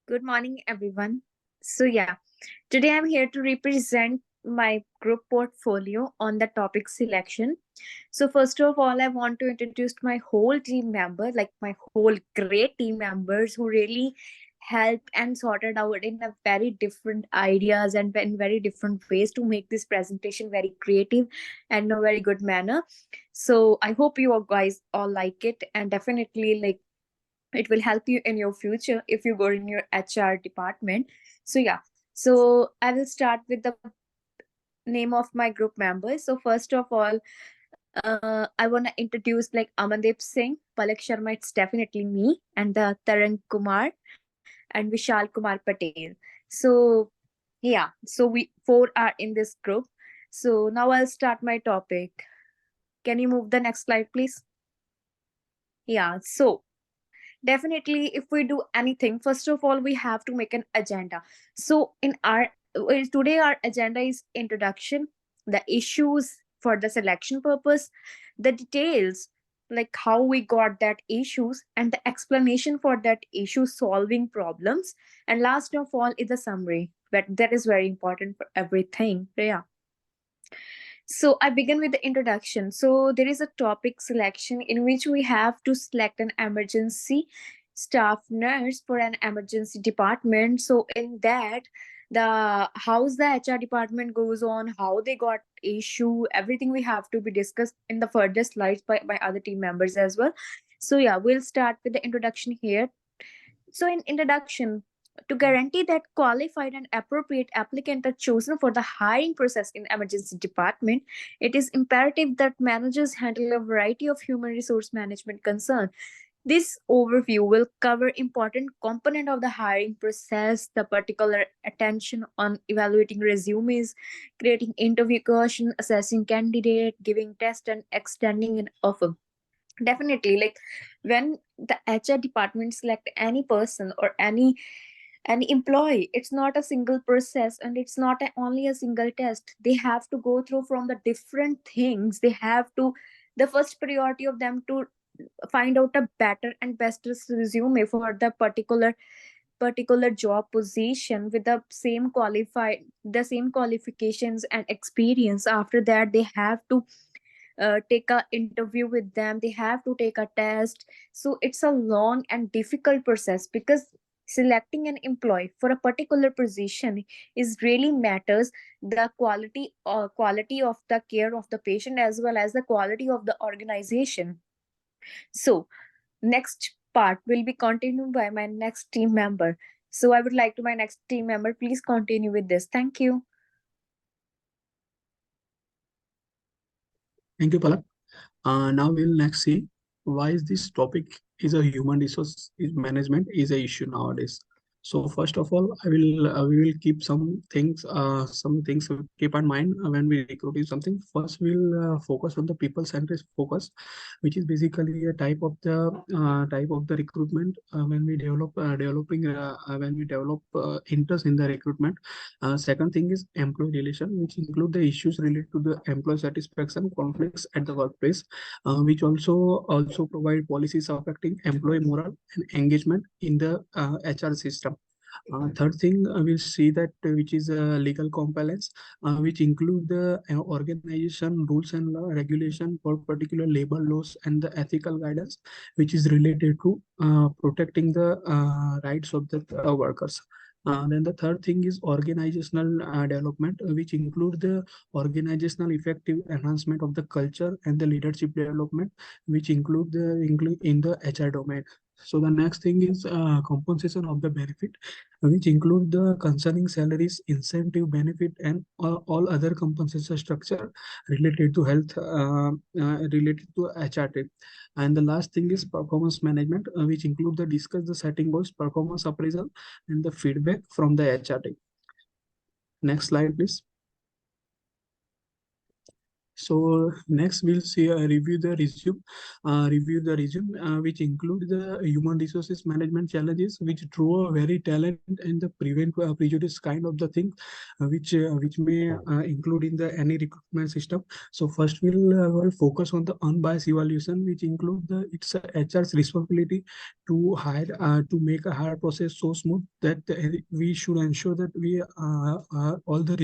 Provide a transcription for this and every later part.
Good morning, everyone. Today I'm here to represent my group portfolio on the topic selection. So, first of all, I want to introduce my whole team member, like my whole great team members who really helped and sorted out in a very different ideas and in very different ways to make this presentation very creative and in a very good manner. So, I hope you all guys all like it and definitely it will help you in your future if you go in your HR department. So I will start with the name of my group members. So first of all, I want to introduce like Amandeep Singh, Palak Sharma, it's definitely me, and the Tarang Kumar and Vishal Kumar Patel. So so we four are in this group. So now I'll start my topic. Can you move the next slide, please? So definitely, if we do anything, first of all, we have to make an agenda. So in our today, our agenda is introduction, the issues for the selection purpose, the details like how we got that issues and the explanation for that issue solving problems, and last of all is the summary. But that is very important for everything. So I begin with the introduction. So there is a topic selection in which we have to select an emergency staff nurse for an emergency department. So in that, the how's the HR department goes on, how they got issue, everything we have to be discussed in the further slides by other team members as well. So we'll start with the introduction here. So in introduction, to guarantee that qualified and appropriate applicants are chosen for the hiring process in emergency department, it is imperative that managers handle a variety of human resource management concerns. This overview will cover important component of the hiring process, the particular attention on evaluating resumes, creating interview questions, assessing candidate, giving test and extending an offer. Definitely, like when the HR department select any person or any employee, it's not a single process and it's not only a single test. They have to go through from the different things. They have to, the first priority of them to find out a better and best resume for the particular job position with the same qualifications and experience. After that, they have to take a interview with them, they have to take a test. So it's a long and difficult process, because selecting an employee for a particular position is really matters the quality of the care of the patient as well as the quality of the organization. So next part will be continued by my next team member. So I would like to my next team member, please continue with this. Thank you. Thank you, Palak. Now we'll next see why is this topic is a human resource management is a issue nowadays. So first of all, we will keep some things to keep in mind when we recruit something. First, we'll focus on the people-centric focus, which is basically a type of the recruitment when we develop interest in the recruitment. Second thing is employee relation, which include the issues related to the employee satisfaction, conflicts at the workplace, which also provide policies affecting employee morale and engagement in the HR system. Third thing, we'll see that which is legal compliance, which include the organization rules and regulation for particular labor laws and the ethical guidance, which is related to protecting the rights of the workers. Then the third thing is organizational development, which include the organizational effective enhancement of the culture and the leadership development, which include in the HR domain. So the next thing is compensation of the benefit, which include the concerning salaries, incentive benefit, and all other compensation structure related to health, related to HR. And the last thing is performance management, which include the discuss the setting goals, performance appraisal, and the feedback from the HR team. Next slide, please. So next we'll see review the resume, which include the human resources management challenges, which draw a very talent and the prevent prejudice kind of the thing, which may include in the any recruitment system. So first we'll focus on the unbiased evaluation, which include the it's HR's responsibility to hire to make a hire process so smooth that we should ensure that we all the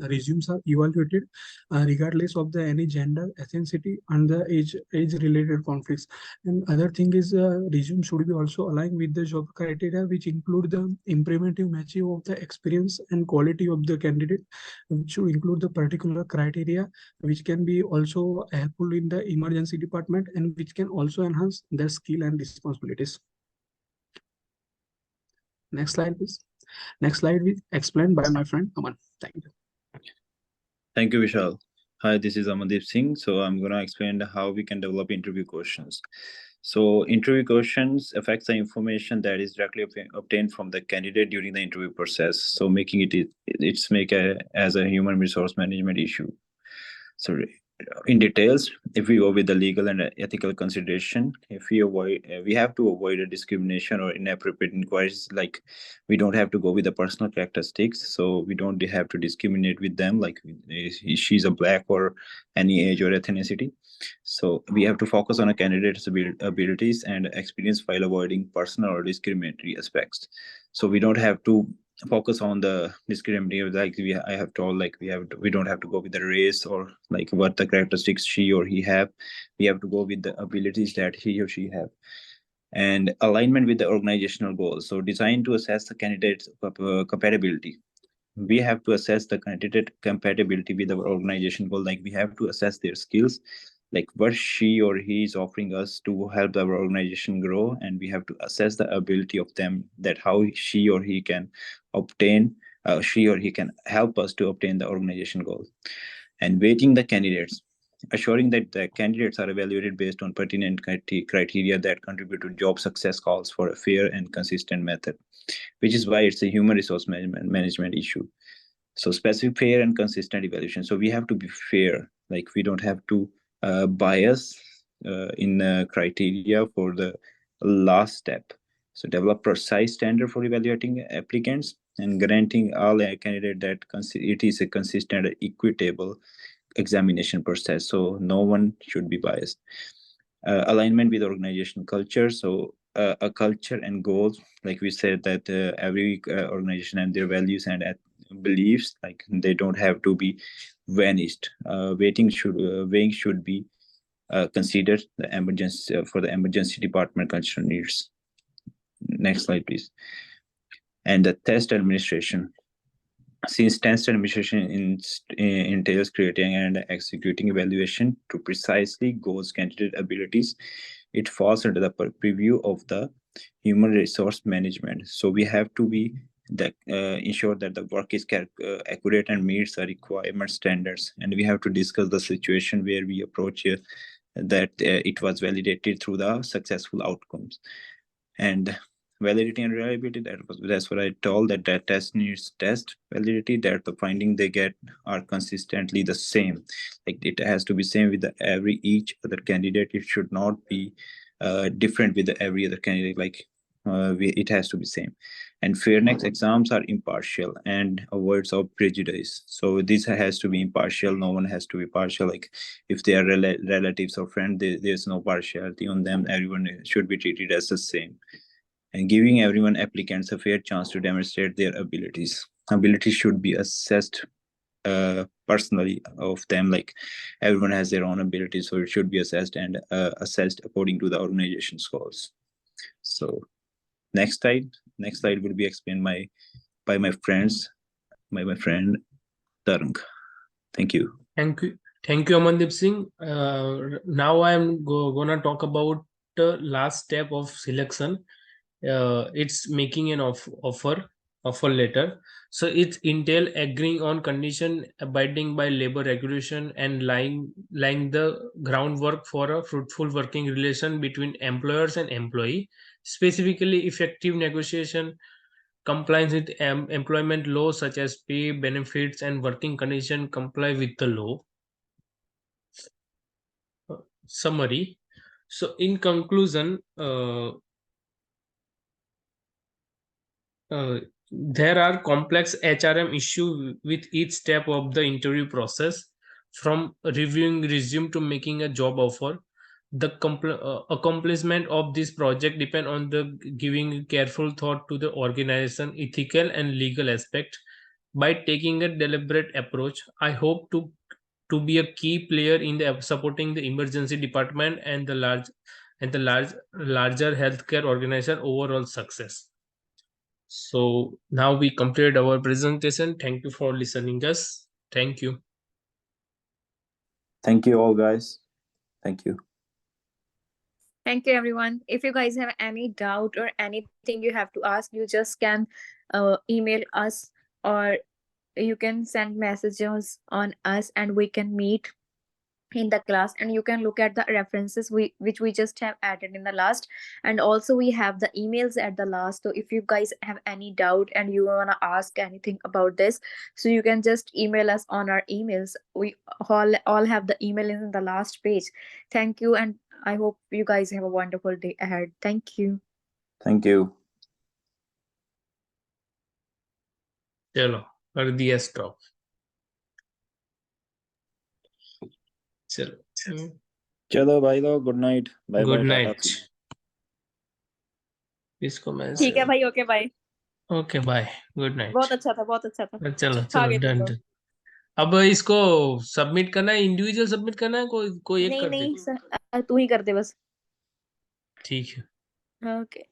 resumes are evaluated regardless of the any gender, ethnicity, and the age related conflicts. And other thing is resume should be also aligned with the job criteria, which include the implementing matching of the experience and quality of the candidate, which should include the particular criteria, which can be also helpful in the emergency department and which can also enhance their skill and responsibilities. Next slide, please. Next slide is explained by my friend Aman. Thank you. Thank you, Vishal. Hi, this is Amandeep Singh. So I'm going to explain how we can develop interview questions. So interview questions affects the information that is directly obtained from the candidate during the interview process. So making it's make as a human resource management issue. So in details, if we go with the legal and ethical consideration, if we have to avoid a discrimination or inappropriate inquiries. Like we don't have to go with the personal characteristics, so we don't have to discriminate with them, like she's a black or any age or ethnicity. So we have to focus on a candidate's abilities and experience while avoiding personal or discriminatory aspects. So we don't have to focus on the discriminating, like I have told, like we don't have to go with the race or like what the characteristics she or he have. We have to go with the abilities that he or she have. And alignment with the organizational goals, so designed to assess the candidate's compatibility. We have to assess the candidate compatibility with our organization goal. Like we have to assess their skills, like what she or he is offering us to help our organization grow, and we have to assess the ability of them, that how she or he can obtain she or he can help us to obtain the organization goal. And weighting the candidates, assuring that the candidates are evaluated based on pertinent criteria that contribute to job success, calls for a fair and consistent method, which is why it's a human resource management issue. So specific, fair, and consistent evaluation. So we have to be fair, like we don't have to bias in criteria for the last step. So develop precise standard for evaluating applicants and granting all a candidate that it is a consistent, equitable examination process. So no one should be biased. Alignment with organization culture. So a culture and goals, like we said, that every organization and their values and beliefs, like they don't have to be vanished. Weighing should be considered the emergency for the emergency department cultural needs. Next slide, please. And the test administration. Since test administration entails creating and executing evaluation to precisely goals candidate abilities, it falls under the purview of the human resource management. So we have to be that ensure that the work is accurate and meets the requirement standards. And we have to discuss the situation where we approach that it was validated through the successful outcomes. And validity and reliability, that's what I told, that test needs test validity, that the finding they get are consistently the same. Like it has to be same with each other candidate. It should not be different with every other candidate. Like it has to be same. And fairness, exams are impartial and avoids of prejudice. So this has to be impartial. No one has to be partial. Like if they are relatives or friends, there's no partiality on them. Everyone should be treated as the same. And giving everyone applicants a fair chance to demonstrate their abilities. Abilities should be assessed personally of them. Like everyone has their own abilities, so it should be assessed and assessed according to the organization's goals. So next slide will be explained by my friend Tarang. Thank you. Thank you, Amandeep Singh. Now I'm gonna talk about the last step of selection. It's making an offer letter. So it's entail agreeing on condition, abiding by labor regulation, and laying the groundwork for a fruitful working relation between employers and employee. Specifically, effective negotiation, compliance with employment laws such as pay, benefits, and working condition, comply with the law. summary. So in conclusion, there are complex HRM issues with each step of the interview process, from reviewing resume to making a job offer. The accomplishment of this project depend on the giving careful thought to the organization, ethical and legal aspect. By taking a deliberate approach, I hope to be a key player in the supporting the emergency department and the larger healthcare organization overall success. So now we completed our presentation. Thank you for listening us. Thank you. Thank you all, guys. Thank you. Thank you, everyone. If you guys have any doubt or anything you have to ask, you just can email us, or you can send messages on us, and we can meet in the class, and you can look at the references which we just have added in the last, and also we have the emails at the last. So if you guys have any doubt and you want to ask anything about this, so you can just email us on our emails. We all have the email in the last page. Thank you, and I hope you guys have a wonderful day ahead. Thank you. Thank you. चलो कर दिया stop. चलो चलो भाई लोग, good night. Bye good bye. Night. इसको मैं ठीक है भाई. Okay bye. Okay bye. Good night. बहुत अच्छा था, बहुत अच्छा था. चलो खा चलो गए तुम डन. लोग. अब इसको सबमिट करना है, इंडिविजुअल सबमिट करना है, कोई एक नहीं कर दे. नहीं सर, तू ही कर दे बस. ठीक है. ओके.